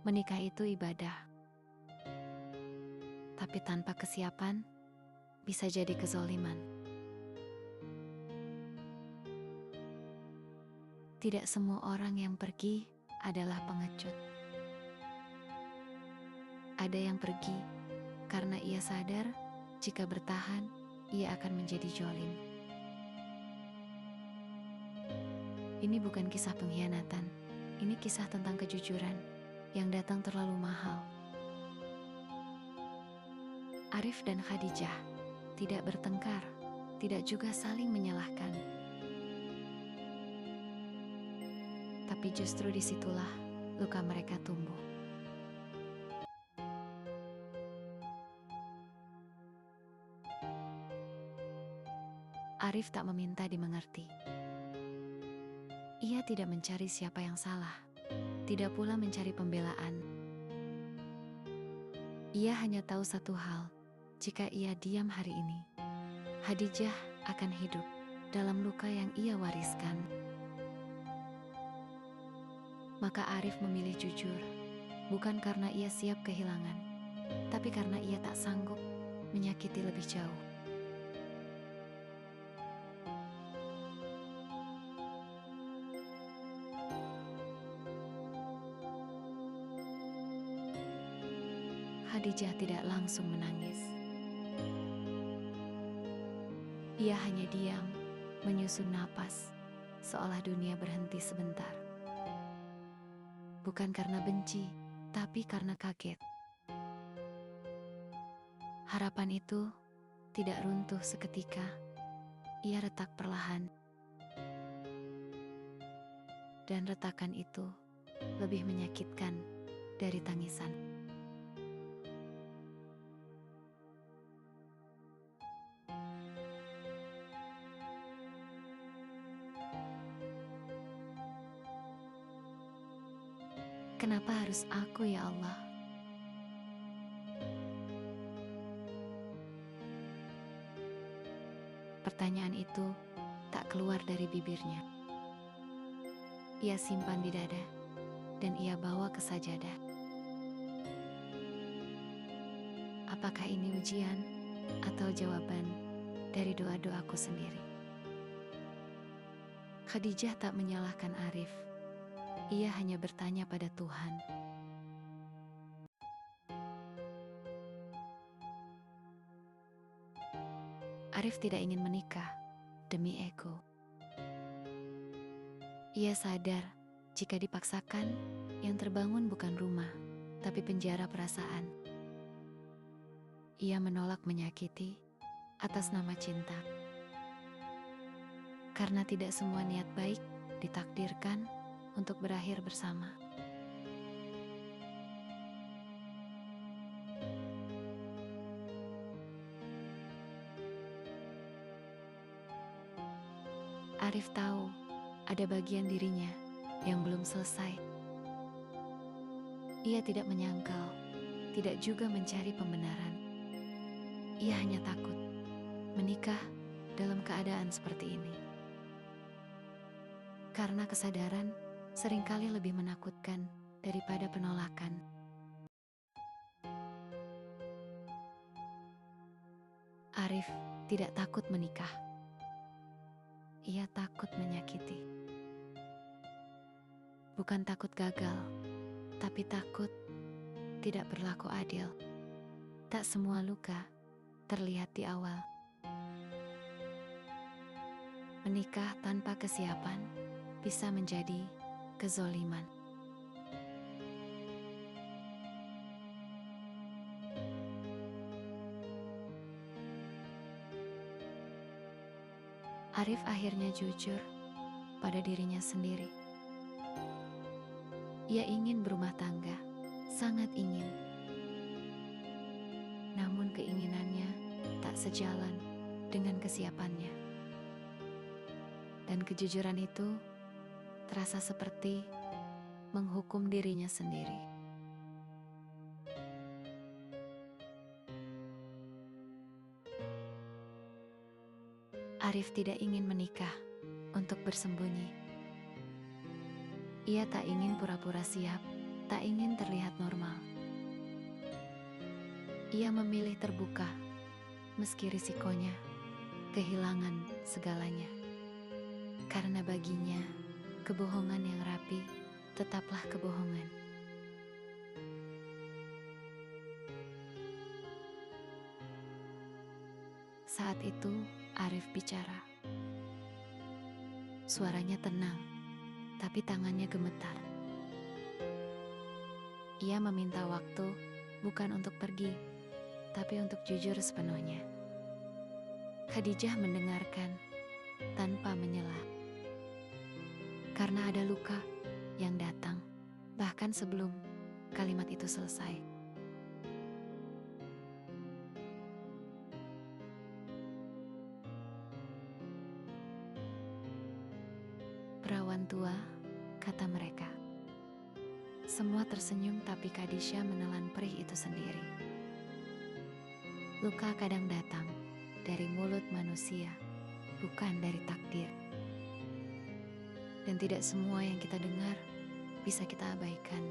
Menikah itu ibadah, tapi tanpa kesiapan bisa jadi kezoliman. Tidak semua orang yang pergi adalah pengecut. Ada yang pergi karena ia sadar jika bertahan, ia akan menjadi jolim. Ini bukan kisah pengkhianatan, ini kisah tentang kejujuran yang datang terlalu mahal. Arif dan Khadijah tidak bertengkar, tidak juga saling menyalahkan. Tapi justru disitulah luka mereka tumbuh. Arif tak meminta dimengerti. Ia tidak mencari siapa yang salah, tidak pula mencari pembelaan. Ia hanya tahu satu hal, jika ia diam hari ini, Khadijah akan hidup dalam luka yang ia wariskan. Maka Arif memilih jujur, bukan karena ia siap kehilangan, tapi karena ia tak sanggup menyakiti lebih jauh. Khadijah tidak langsung menangis. Ia hanya diam, menyusun napas, seolah dunia berhenti sebentar. Bukan karena benci, tapi karena kaget. Harapan itu tidak runtuh seketika, ia retak perlahan. Dan retakan itu lebih menyakitkan dari tangisan. Kenapa harus aku ya Allah? Pertanyaan itu tak keluar dari bibirnya. Ia simpan di dada, dan ia bawa ke sajadah. Apakah ini ujian atau jawaban dari doa-doaku sendiri? Khadijah tak menyalahkan Arif. Ia hanya bertanya pada Tuhan. Arif tidak ingin menikah demi ego. Ia sadar jika dipaksakan, yang terbangun bukan rumah, tapi penjara perasaan. Ia menolak menyakiti atas nama cinta. Karena tidak semua niat baik ditakdirkan untuk berakhir bersama. Arif tahu ada bagian dirinya yang belum selesai. Ia tidak menyangkal, tidak juga mencari pembenaran. Ia hanya takut menikah dalam keadaan seperti ini. Karena kesadaran seringkali lebih menakutkan daripada penolakan. Arif tidak takut menikah. Ia takut menyakiti. Bukan takut gagal, tapi takut tidak berlaku adil. Tak semua luka terlihat di awal. Menikah tanpa kesiapan bisa menjadi kezoliman. Arif akhirnya jujur pada dirinya sendiri. Ia ingin berumah tangga, sangat ingin. Namun keinginannya tak sejalan dengan kesiapannya. Dan kejujuran itu terasa seperti menghukum dirinya sendiri. Arif tidak ingin menikah untuk bersembunyi. Ia tak ingin pura-pura siap tak ingin terlihat normal. Ia memilih terbuka, meski risikonya kehilangan segalanya. Karena baginya, kebohongan yang rapi tetaplah kebohongan. Saat itu, Arif bicara. Suaranya tenang, tapi tangannya gemetar. Ia meminta waktu bukan untuk pergi, tapi untuk jujur sepenuhnya. Khadijah mendengarkan tanpa menyela. Karena ada luka yang datang, bahkan sebelum kalimat itu selesai. Perawan tua, kata mereka. Semua tersenyum, tapi Khadijah menelan perih itu sendiri. Luka kadang datang dari mulut manusia, bukan dari takdir. Dan tidak semua yang kita dengar bisa kita abaikan.